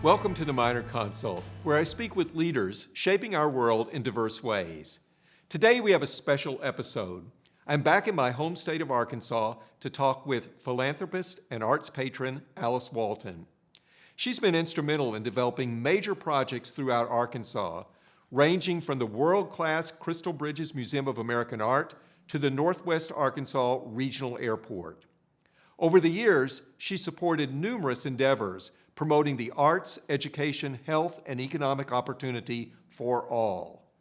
Welcome to the Minor Consult, where I speak with leaders shaping our world in diverse ways. Today we have a special episode. I'm back in my home state of Arkansas to talk with philanthropist and arts patron Alice Walton. She's been instrumental in developing major projects throughout Arkansas, ranging from the world-class Crystal Bridges Museum of American Art to the Northwest Arkansas Regional Airport. Over the years, she supported numerous endeavors promoting the arts, education, health, and economic opportunity for all.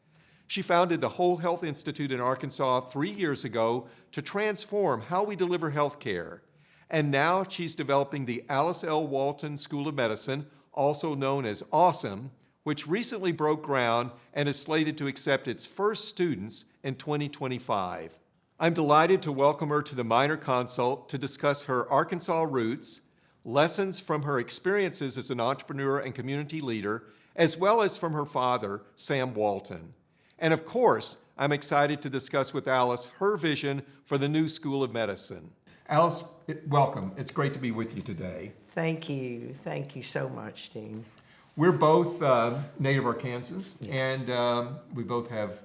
She founded the Whole Health Institute in Arkansas 3 years ago to transform how we deliver health care. And now she's developing the Alice L. Walton School of Medicine, also known as AWESOME, which recently broke ground and is slated to accept its first students in 2025. I'm delighted to welcome her to the Minor Consult to discuss her Arkansas roots, lessons from her experiences as an entrepreneur and community leader, as well as from her father, Sam Walton. And of course, I'm excited to discuss with Alice her vision for the new School of Medicine. Alice, welcome. It's great to be with you today. Thank you. Thank you so much, Dean. We're both native Arkansans, Yes. and we both have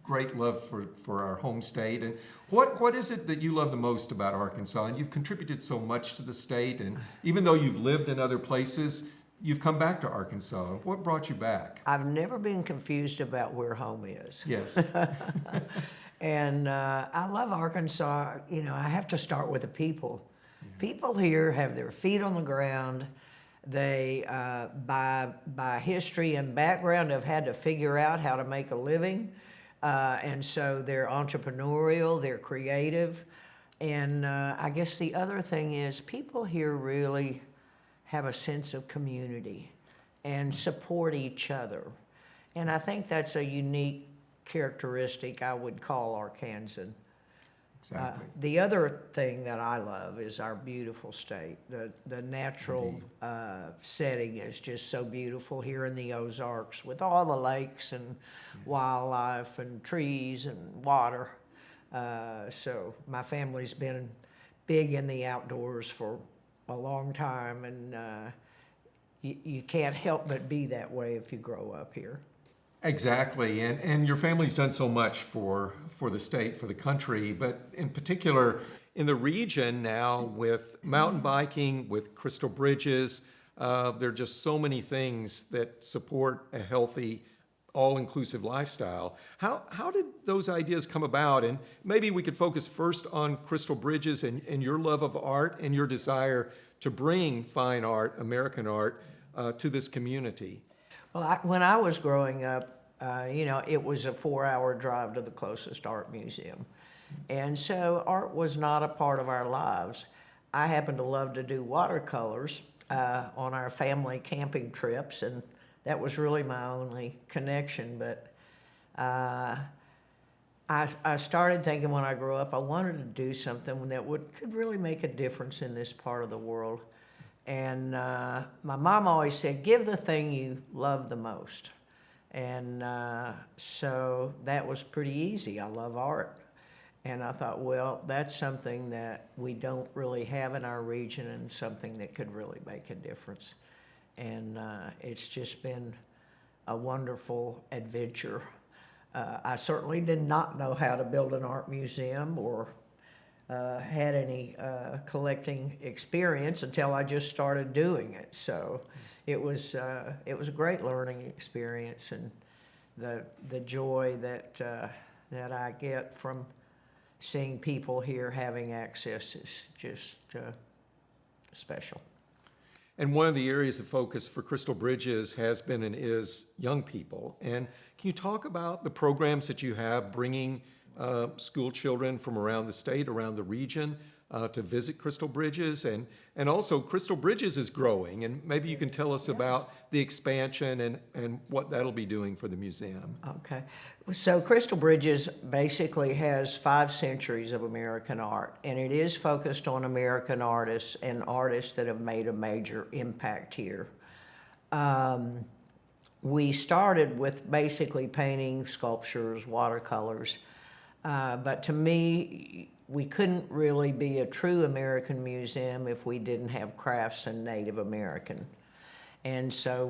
great love for our home state. And what is it that you love the most about Arkansas? And you've contributed so much to the state, and even though you've lived in other places, you've come back to Arkansas. What brought you back? I've never been confused about where home is. Yes. And I love Arkansas. You know, I have to start with the people. People here have their feet on the ground. They, by history and background, have had to figure out how to make a living. And so they're entrepreneurial, they're creative. And I guess the other thing is people here really have a sense of community and support each other. And I think that's a unique characteristic I would call Arkansan. Exactly. The other thing that I love is our beautiful state. The natural setting is just so beautiful here in the Ozarks with all the lakes and wildlife and trees and water. So my family's been big in the outdoors for a long time, and you can't help but be that way if you grow up here. Exactly, and your family's done so much for the state, for the country, but in particular in the region now with mountain biking, with Crystal Bridges, there are just so many things that support a healthy, all-inclusive lifestyle. How did those ideas come about? And maybe we could focus first on Crystal Bridges and your love of art and your desire to bring fine art, American art, to this community. Well, when I was growing up, it was a 4-hour drive to the closest art museum. And so art was not a part of our lives. I happened to love to do watercolors on our family camping trips, and that was really my only connection. But I started thinking when I grew up, I wanted to do something that could really make a difference in this part of the world. And my mom always said, give the thing you love the most. And so that was pretty easy. I love art. And I thought, well, that's something that we don't really have in our region and something that could really make a difference. And it's just been a wonderful adventure. I certainly did not know how to build an art museum or had any collecting experience until I just started doing it. So it was a great learning experience, and the joy that I get from seeing people here having access is just special. And one of the areas of focus for Crystal Bridges has been and is young people. And can you talk about the programs that you have bringing school children from around the state, around the region, to visit Crystal Bridges? And also Crystal Bridges is growing, and maybe you can tell us about the expansion and what that'll be doing for the museum. Okay. So Crystal Bridges basically has 5 centuries of American art, and it is focused on American artists and artists that have made a major impact here. We started with basically painting, sculptures, watercolors, but to me, we couldn't really be a true American museum if we didn't have crafts and Native American. And so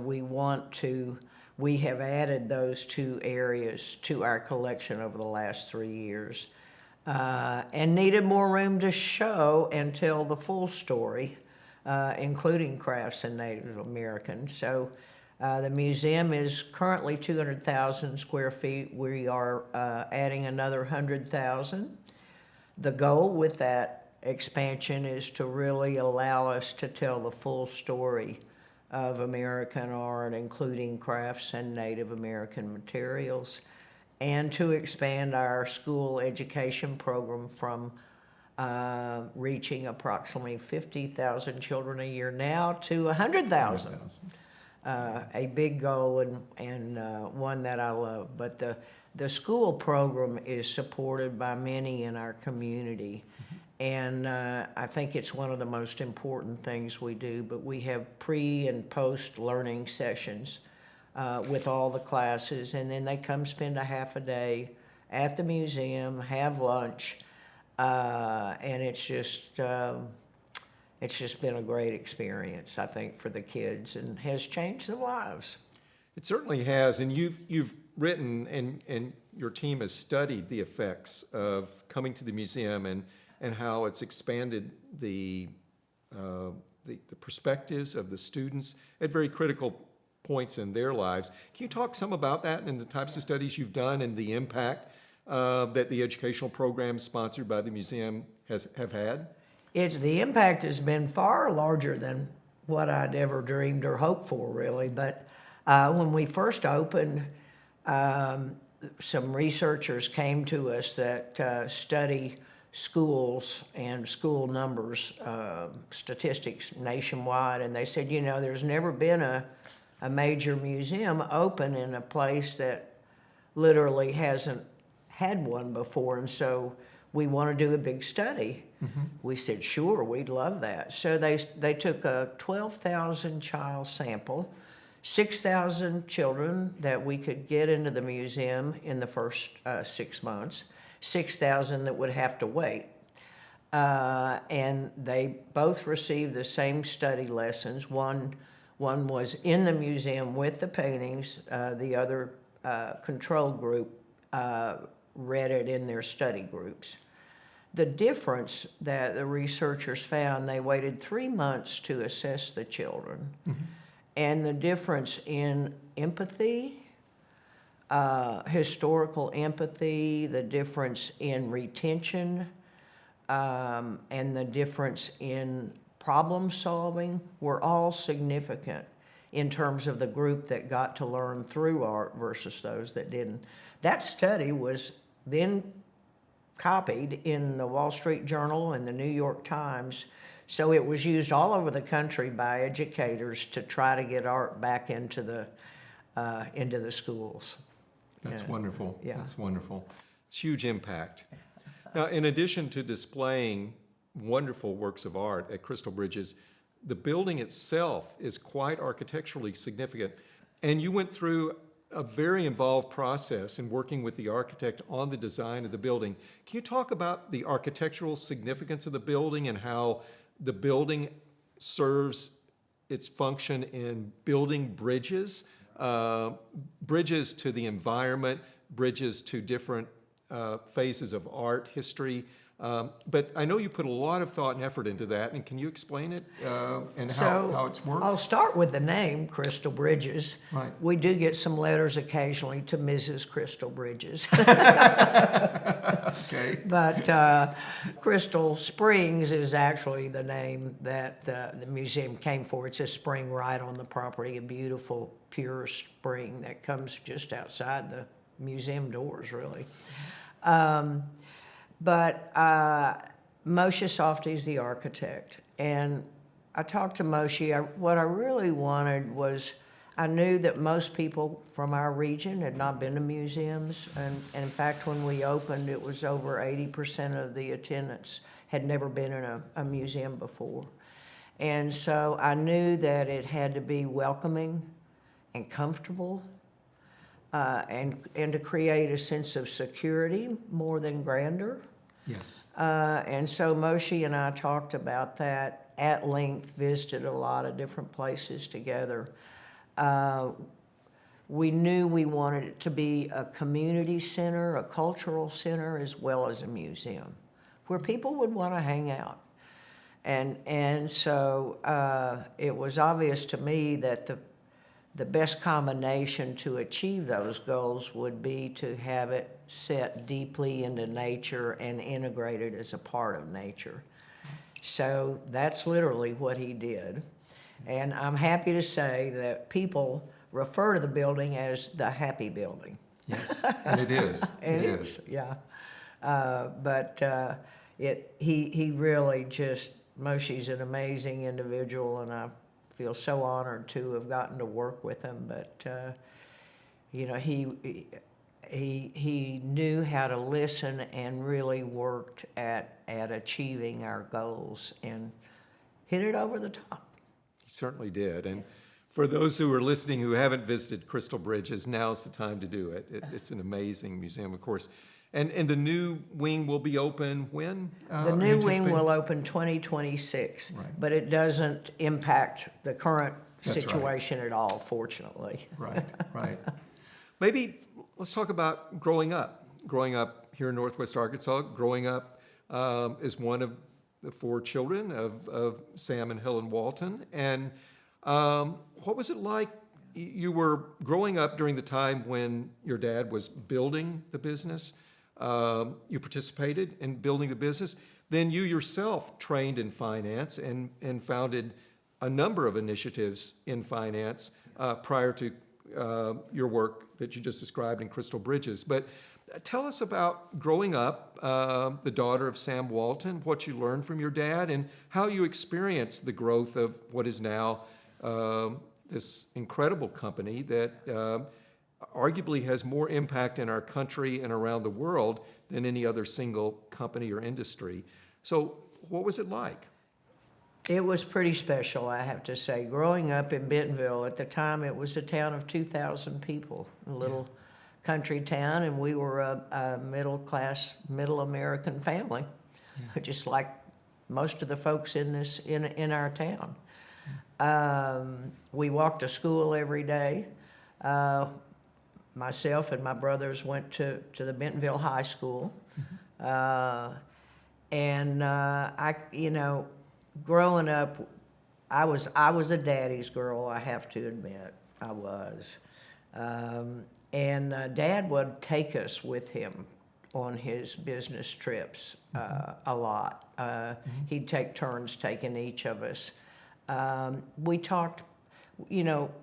we have added those 2 areas to our collection over the last 3 years, and needed more room to show and tell the full story, including crafts and Native American. So the museum is currently 200,000 square feet. We are adding another 100,000. The goal with that expansion is to really allow us to tell the full story of American art, including crafts and Native American materials, and to expand our school education program from reaching approximately 50,000 children a year now to 100,000. A big goal and one that I love. But the school program is supported by many in our community. And I think it's one of the most important things we do. But we have pre and post learning sessions with all the classes, and then they come spend a half a day at the museum, have lunch, and it's just been a great experience, I think, for the kids, and has changed their lives. It certainly has, and you've written and your team has studied the effects of coming to the museum and how it's expanded the perspectives of the students at very critical points in their lives. Can you talk some about that and the types of studies you've done and the impact that the educational programs sponsored by the museum have had? The impact has been far larger than what I'd ever dreamed or hoped for, really. But when we first opened, some researchers came to us that study schools and school numbers, statistics nationwide, and they said, there's never been a major museum open in a place that literally hasn't had one before, and so we want to do a big study. Mm-hmm. We said, sure, we'd love that. So they took a 12,000 child sample, 6,000 children that we could get into the museum in the first 6 months, 6,000 that would have to wait. And they both received the same study lessons. One was in the museum with the paintings. The other control group read it in their study groups. The difference that the researchers found, they waited 3 months to assess the children. Mm-hmm. And the difference in empathy, historical empathy, the difference in retention, and the difference in problem solving were all significant in terms of the group that got to learn through art versus those that didn't. That study was then copied in the Wall Street Journal and the New York Times, so it was used all over the country by educators to try to get art back into the schools. That's wonderful. Yeah. That's wonderful. It's huge impact. Now, in addition to displaying wonderful works of art at Crystal Bridges, the building itself is quite architecturally significant. And you went through a very involved process in working with the architect on the design of the building. Can you talk about the architectural significance of the building and how the building serves its function in building bridges, bridges to the environment, bridges to different phases of art history? But I know you put a lot of thought and effort into that, and can you explain it and how it's worked? I'll start with the name, Crystal Bridges. Right. We do get some letters occasionally to Mrs. Crystal Bridges. Okay. But Crystal Springs is actually the name that the museum came for. It's a spring right on the property, a beautiful, pure spring that comes just outside the museum doors, really. But Moshe Softy is the architect, and I talked to Moshe. What I really wanted was, I knew that most people from our region had not been to museums, and in fact, when we opened, it was over 80% of the attendants had never been in a museum before. And so I knew that it had to be welcoming and comfortable, and to create a sense of security more than grandeur. Yes. And so Moshe and I talked about that, at length visited a lot of different places together. We knew we wanted it to be a community center, a cultural center, as well as a museum, where people would want to hang out. And so it was obvious to me that the best combination to achieve those goals would be to have it set deeply into nature and integrated as a part of nature. So that's literally what he did. And I'm happy to say that people refer to the building as the Happy Building. Yes, and it is. It is, yeah. He really just, Moshe's an amazing individual, and I feel so honored to have gotten to work with him. But you know, he knew how to listen and really worked at achieving our goals and hit it over the top. He certainly did. And for those who are listening who haven't visited Crystal Bridges, now's the time to do it. It's an amazing museum, of course. And the new wing will be open when? The new wing will open 2026, Right. but it doesn't impact the current That's right. situation at all, fortunately. Right, right. Maybe let's talk about growing up. Growing up here in Northwest Arkansas, growing up as one of the 4 children of Sam and Helen Walton. And what was it like? You were growing up during the time when your dad was building the business. You participated in building the business. Then you yourself trained in finance and founded a number of initiatives in finance prior to your work that you just described in Crystal Bridges. But tell us about growing up, the daughter of Sam Walton, what you learned from your dad, and how you experienced the growth of what is now this incredible company that arguably has more impact in our country and around the world than any other single company or industry. So what was it like? It was pretty special, I have to say. Growing up in Bentonville, at the time it was a town of 2,000 people, a little country town, and we were a middle-class, middle American family, just like most of the folks in our town. We walked to school every day. Myself and my brothers went to the Bentonville High School. Growing up, I was a daddy's girl, I have to admit. I was. Dad would take us with him on his business trips a lot. He'd take turns taking each of us. We talked,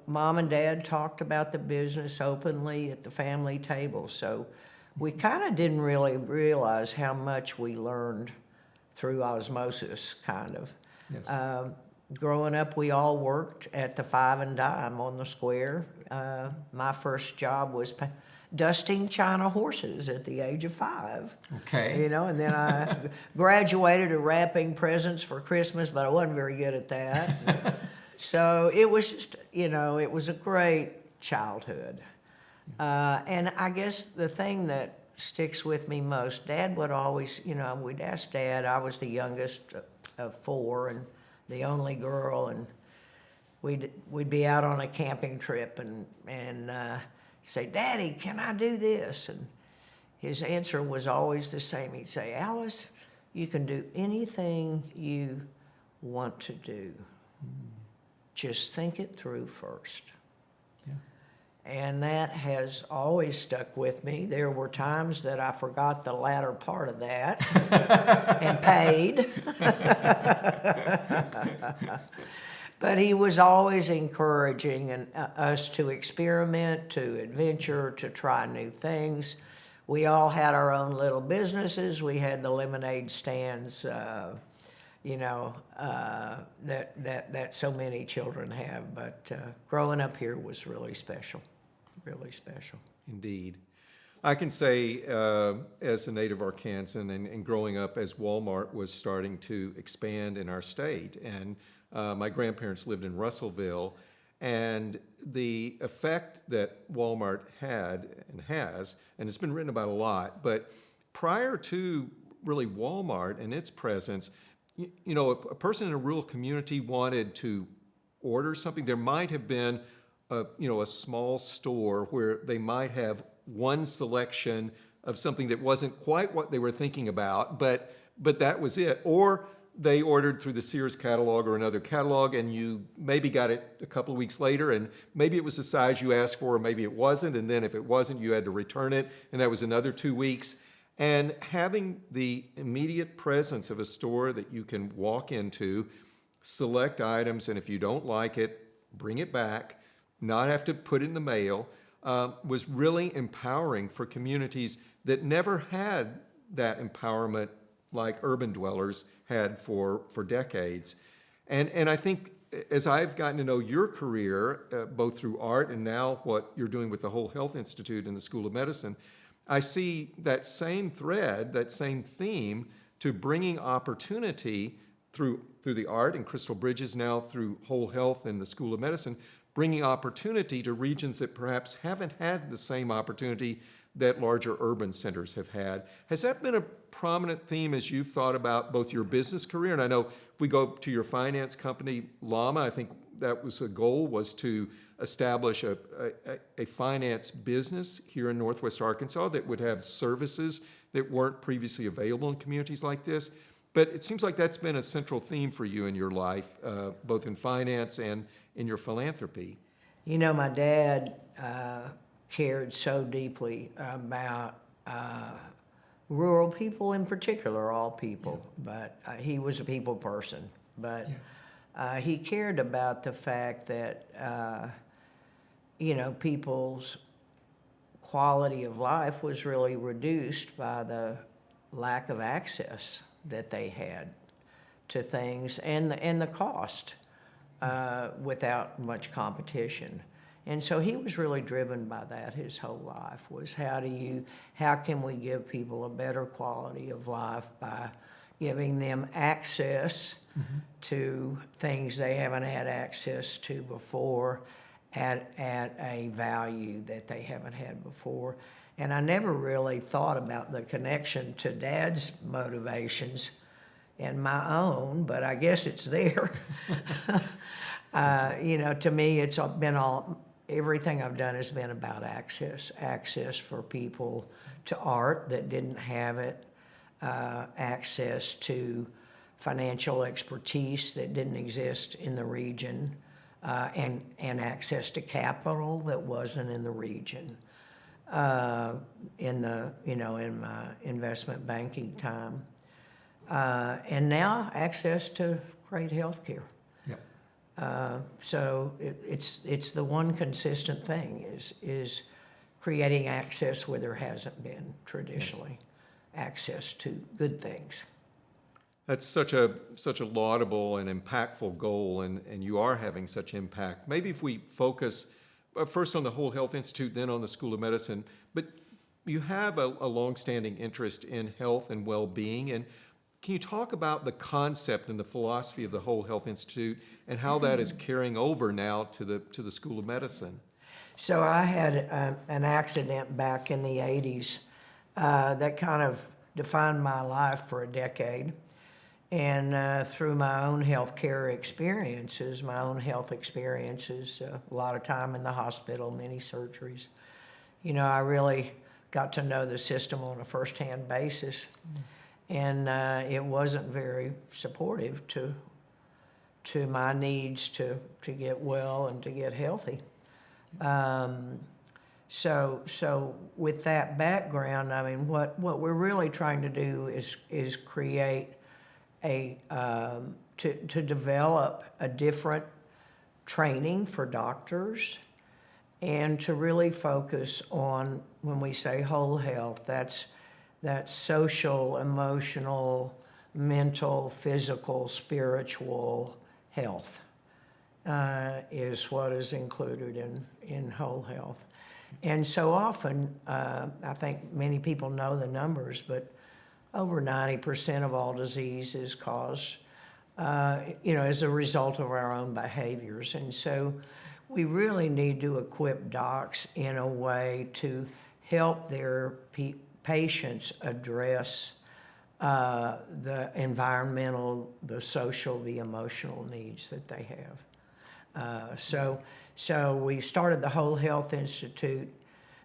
Mom and Dad talked about the business openly at the family table, so we kind of didn't really realize how much we learned through osmosis, kind of. Yes. Growing up, we all worked at the Five and Dime on the square. My first job was dusting China horses at the age of 5. Okay. And then I graduated to wrapping presents for Christmas, but I wasn't very good at that. So it was just, it was a great childhood. And I guess the thing that sticks with me most, Dad would always, we'd ask Dad, I was the youngest of 4 and the only girl, and we'd be out on a camping trip and say, Daddy, can I do this? And his answer was always the same. He'd say, Alice, you can do anything you want to do. Just think it through first. Yeah. And that has always stuck with me. There were times that I forgot the latter part of that and paid. But he was always encouraging us to experiment, to adventure, to try new things. We all had our own little businesses. We had the lemonade stands, that so many children have. But growing up here was really special, really special. Indeed. I can say, as a native Arkansan and growing up as Walmart was starting to expand in our state, and my grandparents lived in Russellville, and the effect that Walmart had and has, and it's been written about a lot, but prior to really Walmart and its presence, you know, if a person in a rural community wanted to order something, there might have been a small store where they might have one selection of something that wasn't quite what they were thinking about, but that was it. Or they ordered through the Sears catalog or another catalog, and you maybe got it a couple of weeks later, and maybe it was the size you asked for, or maybe it wasn't, and then if it wasn't, you had to return it, and that was another 2 weeks. And having the immediate presence of a store that you can walk into, select items, and if you don't like it, bring it back, not have to put it in the mail, was really empowering for communities that never had that empowerment like urban dwellers had for decades. And I think as I've gotten to know your career, both through art and now what you're doing with the Whole Health Institute and the School of Medicine, I see that same thread, that same theme to bringing opportunity through the art and Crystal Bridges now through Whole Health and the School of Medicine, bringing opportunity to regions that perhaps haven't had the same opportunity that larger urban centers have had. Has that been a prominent theme as you've thought about both your business career, and I know if we go to your finance company, Llama, I think that was a goal, was to establish a finance business here in Northwest Arkansas that would have services that weren't previously available in communities like this. But it seems like that's been a central theme for you in your life, both in finance and in your philanthropy. You know, my dad cared so deeply about rural people in particular, all people, but he was a people person. But he cared about the fact that, people's quality of life was really reduced by the lack of access that they had to things and the cost without much competition. And so he was really driven by that his whole life, was how can we give people a better quality of life by giving them access to things they haven't had access to before at a value that they haven't had before. And I never really thought about the connection to Dad's motivations and my own, but I guess it's there. To me, it's been everything I've done has been about access for people to art that didn't have it, access to financial expertise that didn't exist in the region, and access to capital that wasn't in the region. In my investment banking time, and now access to great health care. So it's the one consistent thing is creating access where there hasn't been traditionally, access to good things. That's such a laudable and impactful goal, and you are having such impact. Maybe if we focus first on the Whole Health Institute, then on the School of Medicine, but you have a longstanding interest in health and well-being, and can you talk about the concept and the philosophy of the Whole Health Institute and how that is carrying over now to the School of Medicine? So I had an accident back in the 80s that kind of defined my life for a decade. And through my own healthcare experiences, a lot of time in the hospital, many surgeries, I really got to know the system on a first-hand basis. And it wasn't very supportive to my needs to get well and to get healthy. So with that background, I mean, what we're really trying to do is create to develop a different training for doctors and to really focus on, when we say whole health, that's social, emotional, mental, physical, spiritual health is what is included in whole health. And so often, I think many people know the numbers, but over 90% of all disease is caused, as a result of our own behaviors. And so we really need to equip docs in a way to help their patients address the environmental, the social, the emotional needs that they have. So we started the Whole Health Institute.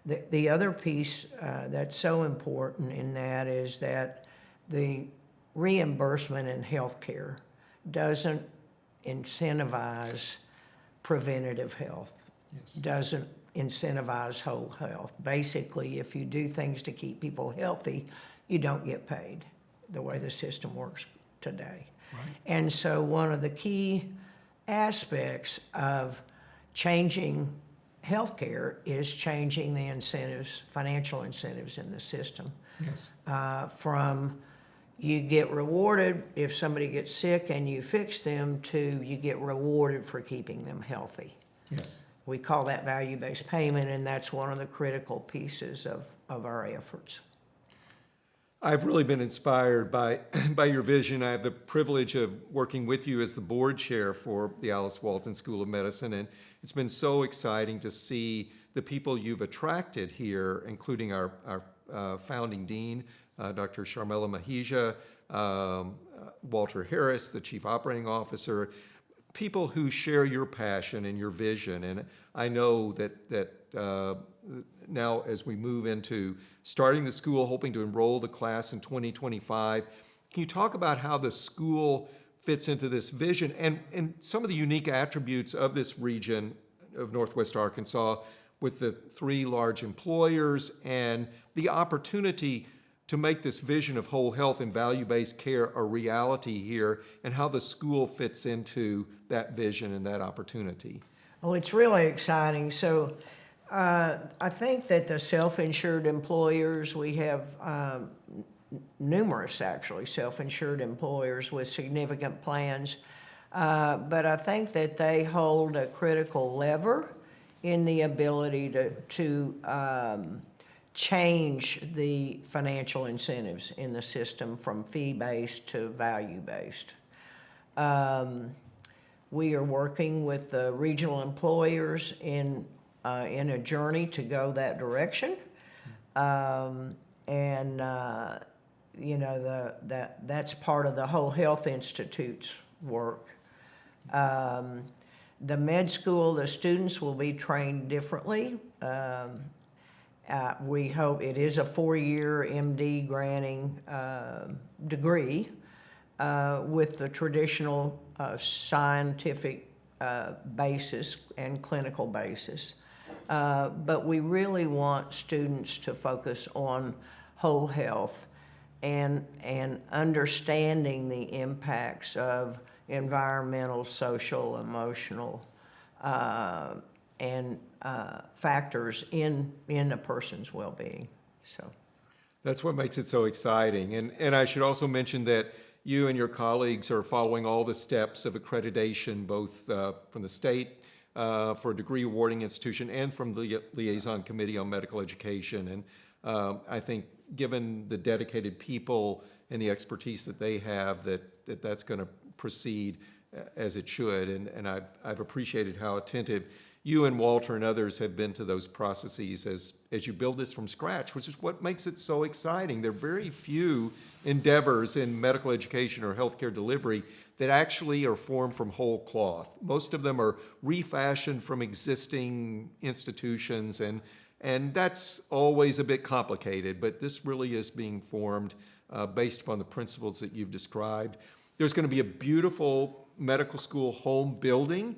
The other piece that's so important in that is that the reimbursement in healthcare doesn't incentivize preventative health, Yes. doesn't incentivize whole health. Basically, if you do things to keep people healthy, you don't get paid the way the system works today. Right. And so one of the key aspects of changing healthcare is changing the incentives, financial incentives in the system. Yes. From you get rewarded if somebody gets sick and you fix them to you get rewarded for keeping them healthy. Yes. We call that value-based payment, and that's one of the critical pieces of our efforts. I've really been inspired by your vision. I have the privilege of working with you as the board chair for the Walton School of Medicine, and it's been so exciting to see the people you've attracted here, including our founding dean, Dr. Sharmila Mahija, Walter Harris, the chief operating officer, people who share your passion and your vision. And I know that now as we move into starting the school, hoping to enroll the class in 2025, can you talk about how the school fits into this vision and some of the unique attributes of this region of Northwest Arkansas with the 3 large employers and the opportunity to make this vision of whole health and value-based care a reality here, and how the school fits into that vision and that opportunity? Well, it's really exciting. So I think that the self-insured employers, we have numerous actually self-insured employers with significant plans, but I think that they hold a critical lever in the ability to change the financial incentives in the system from fee-based to value-based. We are working with the regional employers in a journey to go that direction, that's part of the Whole Health Institute's work. The med school, the students will be trained differently. We hope it is a 4-year MD granting degree with the traditional scientific basis and clinical basis. But we really want students to focus on whole health and understanding the impacts of environmental, social, emotional, and factors in a person's well-being. So That's what makes it so exciting. And I should also mention that you and your colleagues are following all the steps of accreditation, both from the state for a degree awarding institution and from the Liaison Committee on Medical Education. And I think given the dedicated people and the expertise that they have, that's going to proceed as it should. And I've appreciated how attentive you and Walter and others have been to those processes as you build this from scratch, which is what makes it so exciting. There are very few endeavors in medical education or healthcare delivery that actually are formed from whole cloth. Most of them are refashioned from existing institutions, and that's always a bit complicated, but this really is being formed based upon the principles that you've described. There's going to be a beautiful medical school home building,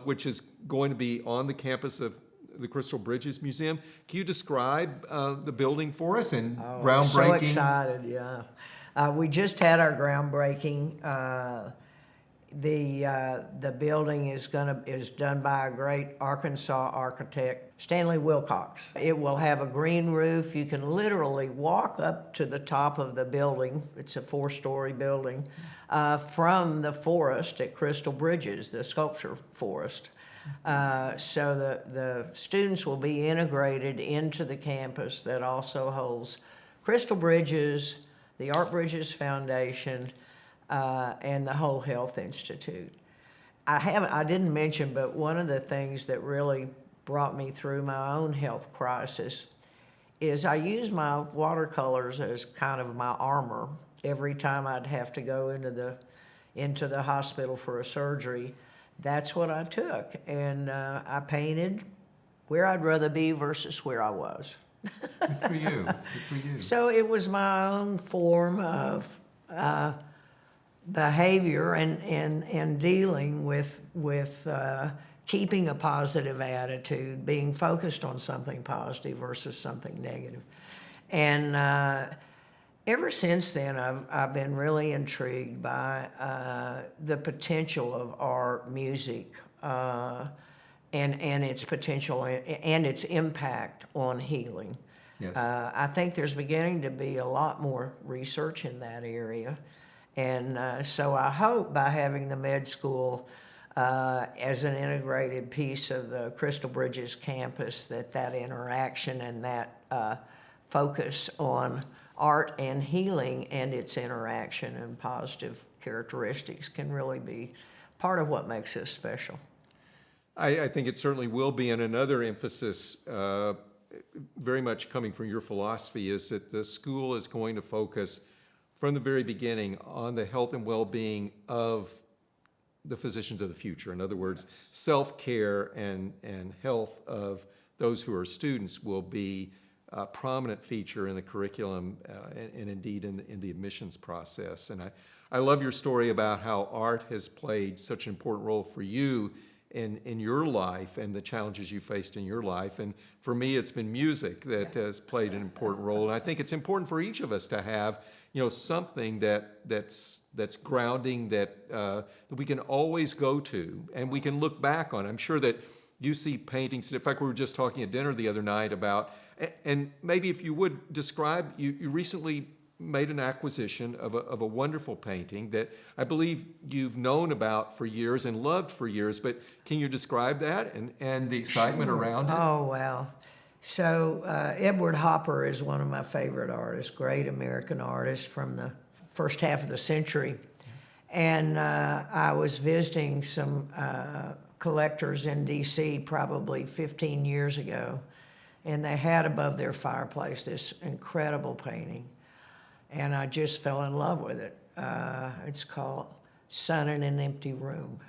which is going to be on the campus of the Crystal Bridges Museum. Can you describe the building for us and groundbreaking? I'm so excited, yeah. We just had our groundbreaking. The building is done by a great Arkansas architect, Stanley Wilcox. It will have a green roof. You can literally walk up to the top of the building. It's a 4-story building from the forest at Crystal Bridges, the sculpture forest. So the students will be integrated into the campus that also holds Crystal Bridges, the Art Bridges Foundation, and the Whole Health Institute. I didn't mention, but one of the things that really brought me through my own health crisis is I use my watercolors as kind of my armor. Every time I'd have to go into the hospital for a surgery, that's what I took. And I painted where I'd rather be versus where I was. Good for you. Good for you. So it was my own form of behavior and dealing with keeping a positive attitude, being focused on something positive versus something negative. And ever since then, I've been really intrigued by the potential of art, music, and its potential and its impact on healing. Yes. I think there's beginning to be a lot more research in that area. And so I hope by having the med school as an integrated piece of the Crystal Bridges campus, that interaction and that focus on art and healing and its interaction and positive characteristics can really be part of what makes us special. I think it certainly will be, and another emphasis, very much coming from your philosophy, is that the school is going to focus from the very beginning on the health and well-being of the physicians of the future. In other words, self-care and health of those who are students will be a prominent feature in the curriculum and indeed in the admissions process. And I love your story about how art has played such an important role for you in your life and the challenges you faced in your life. And for me, it's been music that has played an important role. And I think it's important for each of us to have, something that's grounding, that we can always go to and we can look back on. I'm sure that you see paintings. In fact, we were just talking at dinner the other night about, and maybe if you would describe, you recently made an acquisition of a wonderful painting that I believe you've known about for years and loved for years, but can you describe that and the excitement around it? Oh, well. So Edward Hopper is one of my favorite artists, great American artist from the first half of the century. And I was visiting some collectors in D.C. probably 15 years ago, and they had above their fireplace this incredible painting. And I just fell in love with it. It's called Sun in an Empty Room.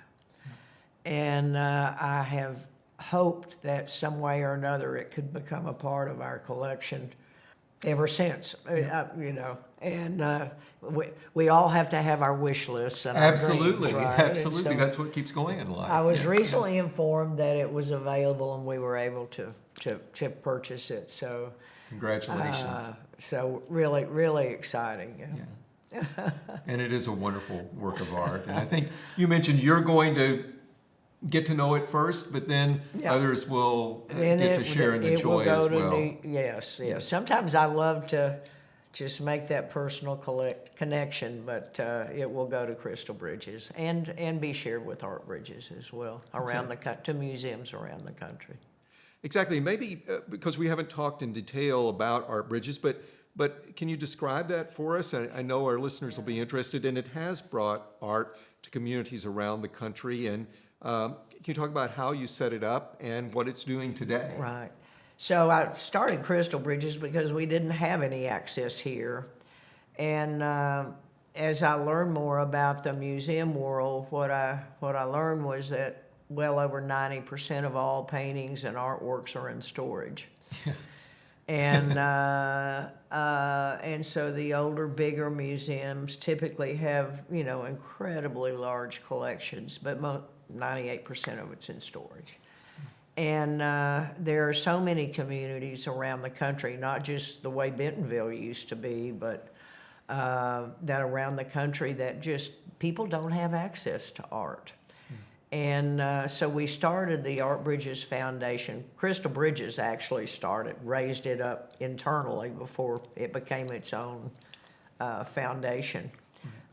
And I have hoped that some way or another it could become a part of our collection ever since, And we all have to have our wish lists and Absolutely, our dreams, right? absolutely. So that's what keeps going in life. I was recently informed that it was available and we were able to purchase it. So Congratulations. So really, really exciting. Yeah. And it is a wonderful work of art. And I think you mentioned you're going to get to know it first, but then others will get to share in the joy as well. Yes. Sometimes I love to just make that personal connection, but it will go to Crystal Bridges and be shared with Art Bridges as well to museums around the country. Exactly. Maybe because we haven't talked in detail about Art Bridges, but can you describe that for us? I know our listeners will be interested, and it has brought art to communities around the country. And can you talk about how you set it up and what it's doing today? Right. So I started Crystal Bridges because we didn't have any access here. And as I learned more about the museum world, what I learned was that well over 90% of all paintings and artworks are in storage. And so the older, bigger museums typically have, incredibly large collections, but 98% of it's in storage. And there are so many communities around the country, not just the way Bentonville used to be, but that around the country that just people don't have access to art. And so we started the Art Bridges Foundation. Crystal Bridges actually raised it up internally before it became its own foundation.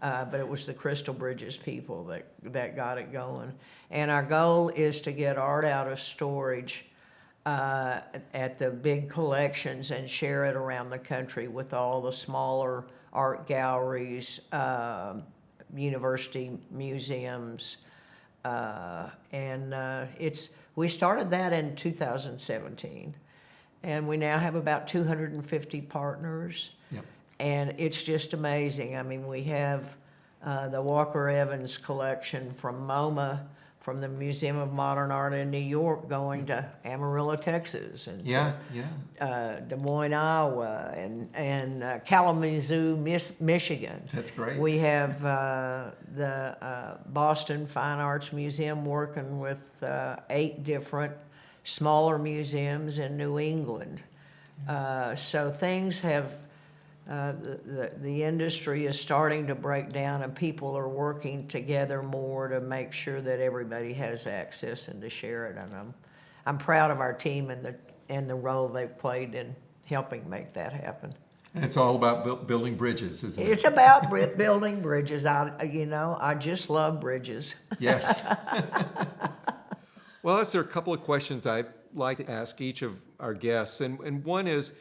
But it was the Crystal Bridges people that got it going. And our goal is to get art out of storage at the big collections and share it around the country with all the smaller art galleries, university museums, we started that in 2017, and we now have about 250 partners. Yep. And it's just amazing. I mean, we have the Walker Evans collection from MoMA, from the Museum of Modern Art in New York, going to Amarillo, Texas, and Yeah, Des Moines, Iowa, and Kalamazoo, Michigan. That's great. We have the Boston Fine Arts Museum working with 8 different smaller museums in New England. So things have, the industry is starting to break down, and people are working together more to make sure that everybody has access and to share it. And I'm proud of our team and the role they've played in helping make that happen. And it's all about building bridges, isn't it? It's about building bridges. I just love bridges. Yes. Well, there are a couple of questions I'd like to ask each of our guests. And one is,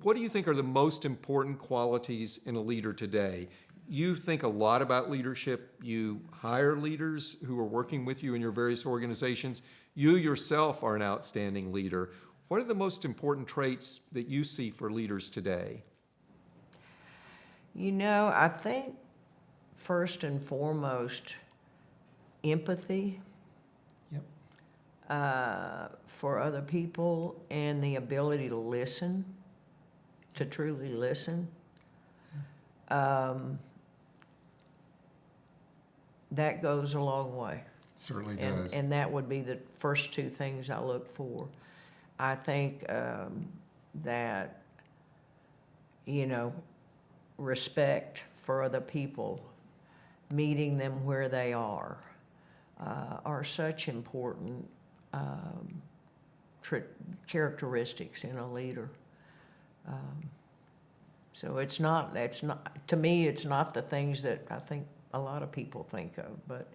what do you think are the most important qualities in a leader today? You think a lot about leadership. You hire leaders who are working with you in your various organizations. You yourself are an outstanding leader. What are the most important traits that you see for leaders today? I think first and foremost, empathy. Yep. For other people, and the ability to listen, to truly listen. That goes a long way. It certainly does. And that would be the first 2 things I look for. I think that, respect for other people, meeting them where they are such important characteristics in a leader. So to me, it's not the things that I think a lot of people think of, but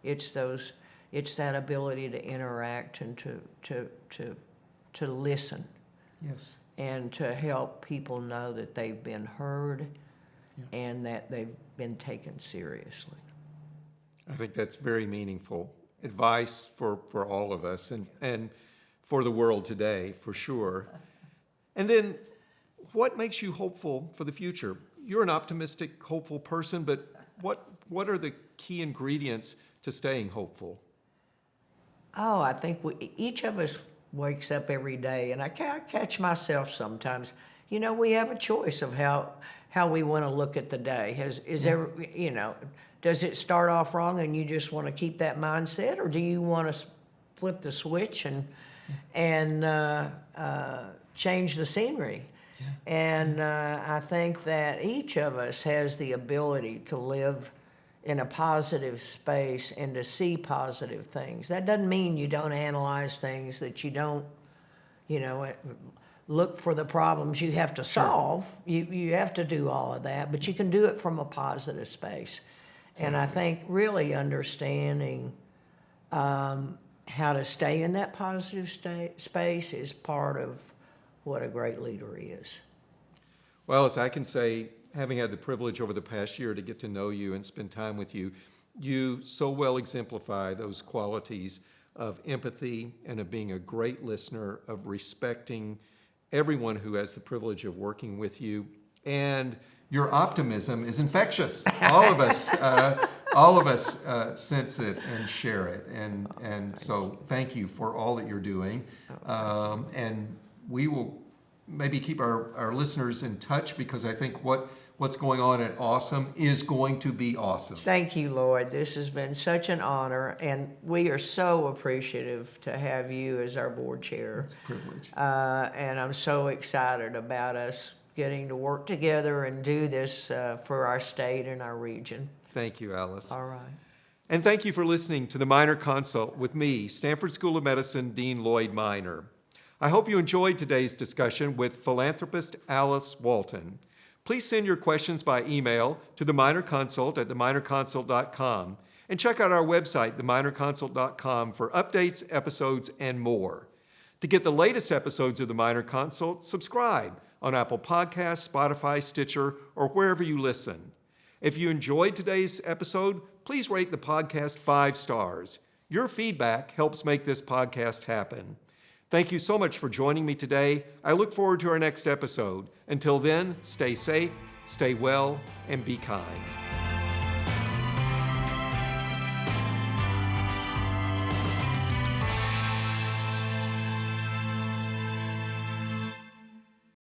it's that ability to interact and to listen. Yes. And to help people know that they've been heard, and that they've been taken seriously. I think that's very meaningful advice for all of us and for the world today, for sure. And then, what makes you hopeful for the future? You're an optimistic, hopeful person, but what are the key ingredients to staying hopeful? Oh, I think each of us wakes up every day, and I catch myself sometimes. We have a choice of how we want to look at the day. Does it start off wrong and you just want to keep that mindset, or do you want to flip the switch and change the scenery? Yeah. And I think that each of us has the ability to live in a positive space and to see positive things. That doesn't mean you don't analyze things, that you don't, look for the problems you have to solve. Sure. You have to do all of that, but you can do it from a positive space. Exactly. And I think really understanding how to stay in that positive space is part of what a great leader is. Well, as I can say, having had the privilege over the past year to get to know you and spend time with you, you so well exemplify those qualities of empathy and of being a great listener, of respecting everyone who has the privilege of working with you. And your optimism is infectious. All of us sense it and share it. And so thank you for all that you're doing. And we will maybe keep our listeners in touch, because I think what's going on at Awesome is going to be awesome. Thank you, Lloyd. This has been such an honor, and we are so appreciative to have you as our board chair. It's a privilege. And I'm so excited about us getting to work together and do this for our state and our region. Thank you, Alice. All right. And thank you for listening to the Minor Consult with me, Stanford School of Medicine Dean Lloyd Minor. I hope you enjoyed today's discussion with philanthropist Alice Walton. Please send your questions by email to the Minor Consult at theminorconsult.com, and check out our website, theminorconsult.com, for updates, episodes, and more. To get the latest episodes of the Minor Consult, subscribe on Apple Podcasts, Spotify, Stitcher, or wherever you listen. If you enjoyed today's episode, please rate the podcast 5 stars. Your feedback helps make this podcast happen. Thank you so much for joining me today. I look forward to our next episode. Until then, stay safe, stay well, and be kind.